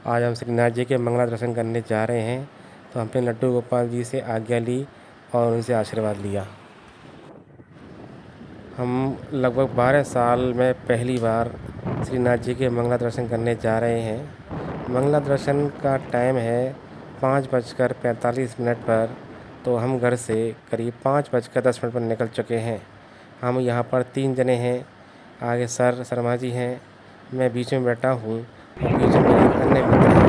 आज हम श्रीनाथ जी के मंगला दर्शन करने जा रहे हैं, तो हमने लड्डू गोपाल जी से आज्ञा ली और उनसे आशीर्वाद लिया। हम लगभग 12 साल में पहली बार श्रीनाथ जी के मंगला दर्शन करने जा रहे हैं। मंगला दर्शन का टाइम है 5:45 पर, तो हम घर से करीब 5:10 पर निकल चुके हैं। हम यहाँ पर 3 जने हैं, आगे सर शर्मा जी हैं, मैं बीच में बैठा हूँ और बीच में मेरे अन्य मित्र हैं।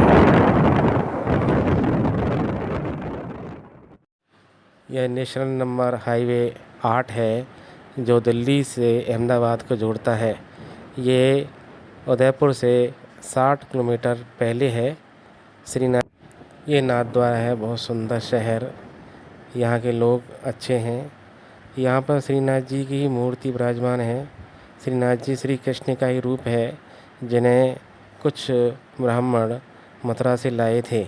यह नेशनल नंबर हाईवे 8 है जो दिल्ली से अहमदाबाद को जोड़ता है। ये उदयपुर से 60 किलोमीटर पहले है। श्रीनाथ ये नाथ द्वारा है, बहुत सुंदर शहर। यहाँ के लोग अच्छे हैं। यहाँ पर श्रीनाथ जी की मूर्ति विराजमान है। श्रीनाथ जी श्री कृष्ण का ही रूप है, जिन्हें कुछ ब्राह्मण मथुरा से लाए थे।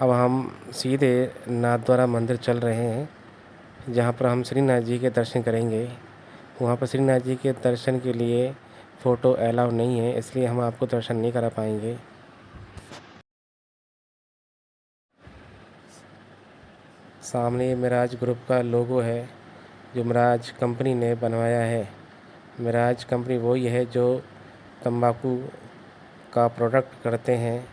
अब हम सीधे नाथद्वारा मंदिर चल रहे हैं, जहाँ पर हम श्रीनाथ जी के दर्शन करेंगे। वहाँ पर श्रीनाथ जी के दर्शन के लिए फ़ोटो अलाउ नहीं है, इसलिए हम आपको दर्शन नहीं करा पाएंगे। सामने मिराज ग्रुप का लोगो है, जो मिराज कंपनी ने बनवाया है। मिराज कंपनी वही है जो तंबाकू का प्रोडक्ट करते हैं।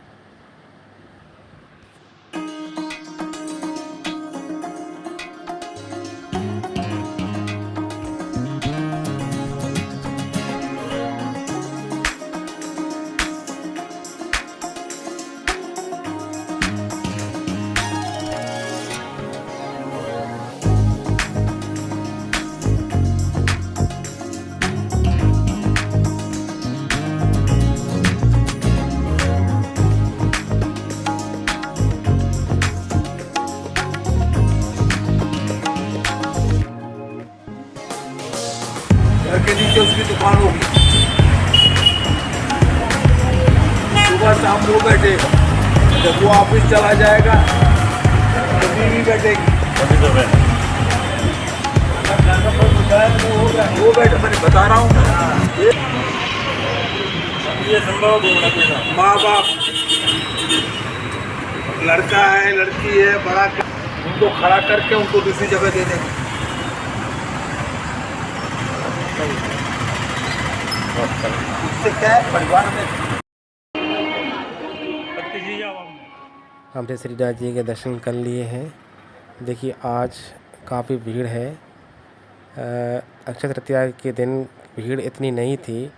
के नीचे उसकी दुकान होगी। सुबह शाम वो बैठेगा, जब वो ऑफिस चला जाएगा तो बीवी बैठेगी। वो बैठे, मैंने बता रहा हूँ। ये संभव माँ बाप, लड़का है लड़की है, बड़ा उनको खड़ा करके उनको दूसरी जगह दे देंगे। इससे क्या है, परिवार में हमने श्रीनाथ जी के दर्शन कर लिए हैं। देखिए आज काफ़ी भीड़ है। अक्षय तृतीया के दिन भीड़ इतनी नहीं थी,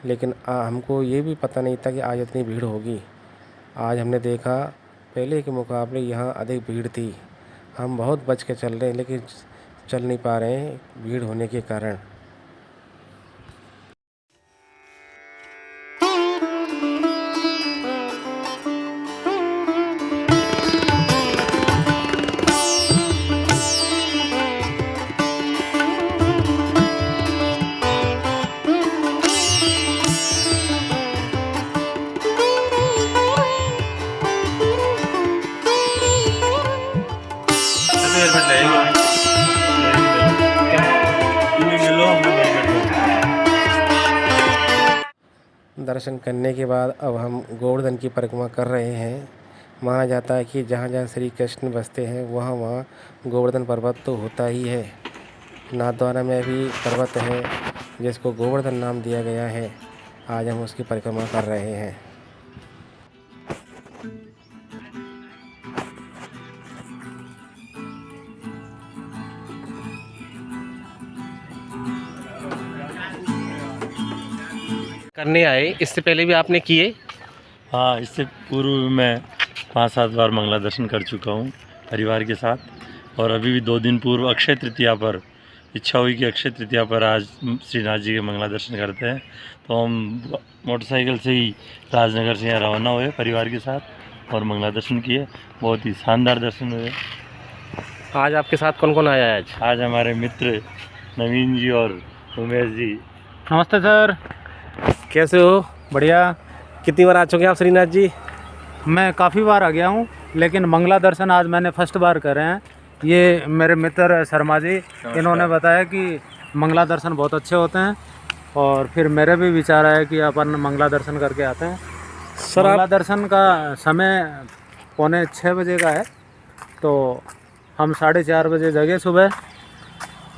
लेकिन हमको ये भी पता नहीं था कि आज इतनी भीड़ होगी। आज हमने देखा पहले के मुकाबले यहाँ अधिक भीड़ थी। हम बहुत बच के चल रहे हैं, लेकिन चल नहीं पा रहे हैं भीड़ होने के कारण। दर्शन करने के बाद अब हम गोवर्धन की परिक्रमा कर रहे हैं। माना जाता है कि जहाँ जहाँ श्री कृष्ण बसते हैं वहाँ वहाँ गोवर्धन पर्वत तो होता ही है। नाथद्वारा में भी पर्वत है जिसको गोवर्धन नाम दिया गया है। आज हम उसकी परिक्रमा कर रहे हैं। करने आए, इससे पहले भी आपने किए? हाँ, इससे पूर्व मैं 5-7 बार मंगला दर्शन कर चुका हूँ परिवार के साथ। और अभी भी 2 दिन पूर्व अक्षय तृतीया पर इच्छा हुई कि अक्षय तृतीया पर आज श्रीनाथ जी के मंगला दर्शन करते हैं, तो हम मोटरसाइकिल से ही राजनगर से यहाँ रवाना हुए परिवार के साथ और मंगला दर्शन किए। बहुत ही शानदार दर्शन हुए। आज आपके साथ कौन कौन आया है? आज हमारे मित्र नवीन जी और उमेश जी। नमस्ते सर, कैसे हो? बढ़िया। कितनी बार आ चुके हैं आप श्रीनाथ जी? मैं काफ़ी बार आ गया हूँ, लेकिन मंगला दर्शन आज मैंने फर्स्ट बार करे हैं। ये मेरे मित्र शर्मा जी, इन्होंने बताया कि मंगला दर्शन बहुत अच्छे होते हैं, और फिर मेरे भी विचार आया कि अपन मंगला दर्शन करके आते हैं। सर मंगला आप दर्शन का समय 5:45 बजे का है, तो हम 4:30 बजे जगे सुबह,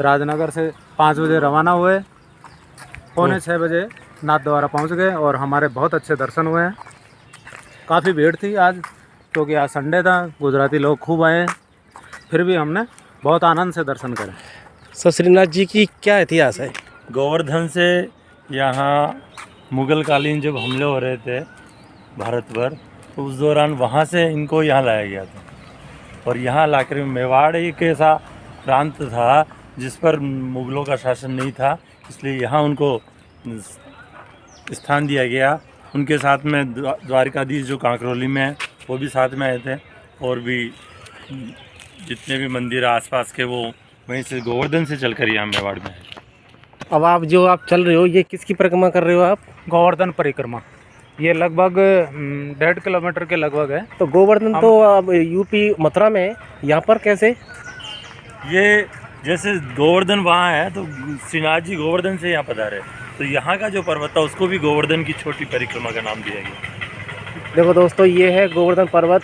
राजनगर से 5 बजे रवाना हुए, 5:45 बजे नाथ द्वारा पहुंच गए और हमारे बहुत अच्छे दर्शन हुए हैं। काफ़ी भीड़ थी आज, क्योंकि आज संडे था, गुजराती लोग खूब आए, फिर भी हमने बहुत आनंद से दर्शन करे। सर श्रीनाथ जी की क्या इतिहास है? गोवर्धन से यहाँ मुग़ल कालीन जब हमले हो रहे थे भारत पर, तो उस दौरान वहाँ से इनको यहाँ लाया गया था। और यहाँ लाकर मेवाड़ एक ऐसा प्रांत था जिस पर मुग़लों का शासन नहीं था, इसलिए यहाँ उनको स्थान दिया गया। उनके साथ में द्वारकाधीश जो कांकरोली में है वो भी साथ में आए थे, और भी जितने भी मंदिर आसपास के वो वहीं से गोवर्धन से चलकर यहाँ मेवाड़ में है। अब आप चल रहे हो, ये किसकी परिक्रमा कर रहे हो आप? गोवर्धन परिक्रमा, ये लगभग 1.5 किलोमीटर के लगभग है। तो गोवर्धन तो अब यूपी मथुरा में है, यहाँ पर कैसे? ये जैसे गोवर्धन वहाँ है तो श्रीनाथ जी गोवर्धन से यहाँ पधारे, तो यहाँ का जो पर्वत था उसको भी गोवर्धन की छोटी परिक्रमा का नाम दिया गया। देखो दोस्तों, ये है गोवर्धन पर्वत।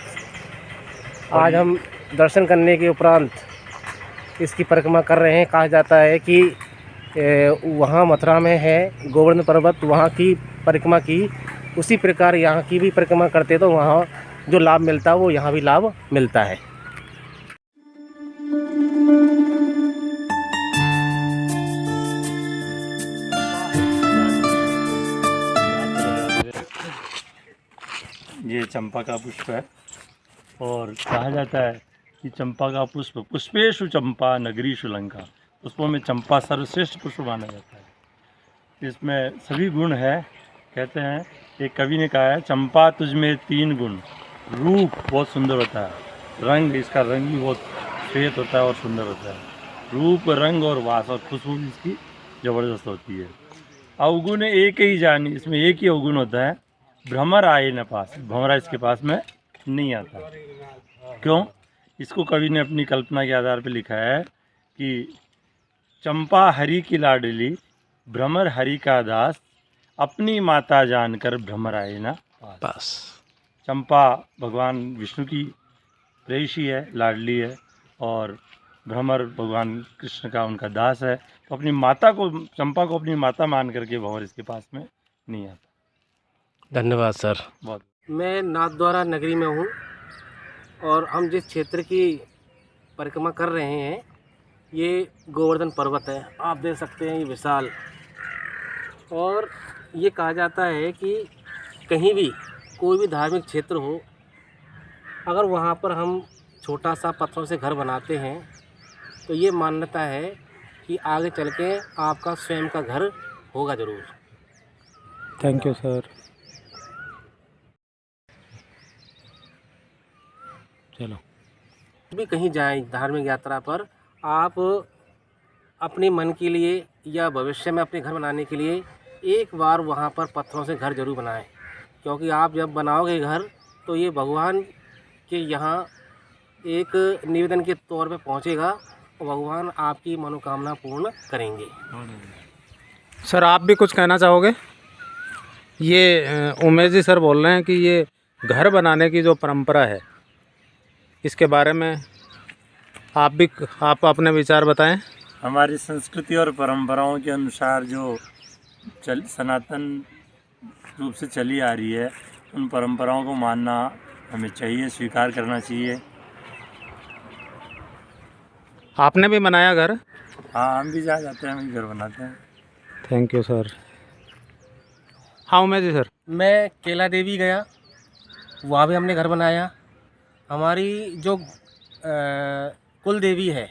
आज हम दर्शन करने के उपरांत इसकी परिक्रमा कर रहे हैं। कहा जाता है कि वहाँ मथुरा में है गोवर्धन पर्वत, वहाँ की परिक्रमा की उसी प्रकार यहाँ की भी परिक्रमा करते तो वहाँ जो लाभ मिलता है वो यहाँ भी लाभ मिलता है। ये चंपा का पुष्प है, और कहा जाता है कि चंपा का पुष्प पुष्पेषु चंपा नगरीषु लंका, पुष्पों में चंपा सर्वश्रेष्ठ पुष्प माना जाता है। इसमें सभी गुण है। कहते हैं, एक कवि ने कहा है, चंपा तुझ में 3 गुण, रूप बहुत सुंदर होता है, रंग इसका रंग भी बहुत श्वेत होता है और सुंदर होता है, रूप रंग और वास और खुशबू इसकी ज़बरदस्त होती है। अवगुण एक ही जानी, इसमें एक ही अवगुण होता है, भ्रमर आए न पास, भंवरा इसके पास में नहीं आता। क्यों? इसको कवि ने अपनी कल्पना के आधार पर लिखा है कि चंपा हरि की लाडली, भ्रमर हरि का दास, अपनी माता जानकर भ्रमर आए ना पास। चंपा भगवान विष्णु की प्रेयसी है, लाडली है, और भ्रमर भगवान कृष्ण का उनका दास है। तो अपनी माता को, चंपा को अपनी माता मान करके भंवर इसके पास में नहीं आता। धन्यवाद सर। बहुत। मैं नाथद्वारा नगरी में हूँ, और हम जिस क्षेत्र की परिक्रमा कर रहे हैं ये गोवर्धन पर्वत है। आप देख सकते हैं ये विशाल, और ये कहा जाता है कि कहीं भी कोई भी धार्मिक क्षेत्र हो, अगर वहाँ पर हम छोटा सा पत्थरों से घर बनाते हैं तो ये मान्यता है कि आगे चल के आपका स्वयं का घर होगा ज़रूर। Thank you sir. चलो भी कहीं जाएं धार्मिक यात्रा पर, आप अपने मन के लिए या भविष्य में अपने घर बनाने के लिए एक बार वहाँ पर पत्थरों से घर जरूर बनाएं, क्योंकि आप जब बनाओगे घर तो ये भगवान के यहाँ एक निवेदन के तौर पे पहुँचेगा और भगवान आपकी मनोकामना पूर्ण करेंगे। सर, आप भी कुछ कहना चाहोगे? ये उमेश जी सर बोल रहे हैं कि ये घर बनाने की जो परंपरा है, इसके बारे में आप अपने विचार बताएं। हमारी संस्कृति और परंपराओं के अनुसार जो सनातन रूप से चली आ रही है, उन परंपराओं को मानना हमें चाहिए, स्वीकार करना चाहिए। आपने भी बनाया घर? हाँ, हम भी जा जाते हैं, हम भी घर बनाते हैं। Thank you sir. हाँ उमेश जी सर। मैं केला देवी गया, वहाँ भी हमने घर बनाया। हमारी जो कुल देवी है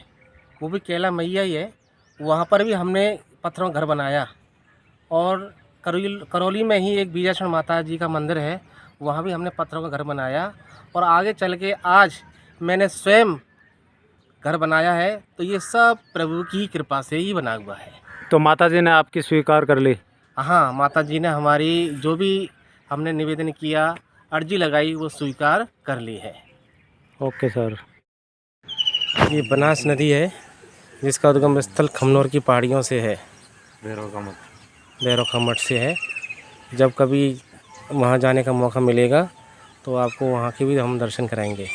वो भी केला मैया ही है, वहाँ पर भी हमने पत्थरों का घर बनाया। और करौली में ही एक बीजाक्षण माता जी का मंदिर है, वहाँ भी हमने पत्थरों का घर बनाया। और आगे चल के आज मैंने स्वयं घर बनाया है, तो ये सब प्रभु की कृपा से ही बना हुआ है। तो माता जी ने आपकी स्वीकार कर ली? हाँ, माता जी ने हमारी जो भी हमने निवेदन किया, अर्जी लगाई, वो स्वीकार कर ली है। Okay sir. ये बनास नदी है जिसका उद्गम स्थल खमनौर की पहाड़ियों से है, भैरव का मठ से है। जब कभी वहाँ जाने का मौका मिलेगा तो आपको वहाँ के भी हम दर्शन कराएंगे।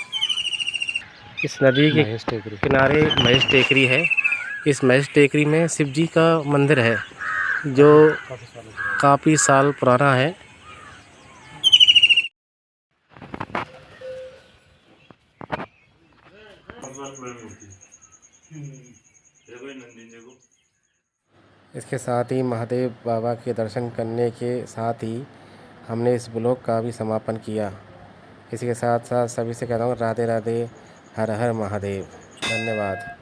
इस नदी के महेश टेकरी। किनारे महेश टेकरी है। इस महेश टेकरी में शिव जी का मंदिर है जो काफ़ी साल पुराना है। इसके साथ ही महादेव बाबा के दर्शन करने के साथ ही हमने इस ब्लॉग का भी समापन किया। इसी के साथ साथ सभी से कहता हूँ राधे राधे, हर हर महादेव। धन्यवाद।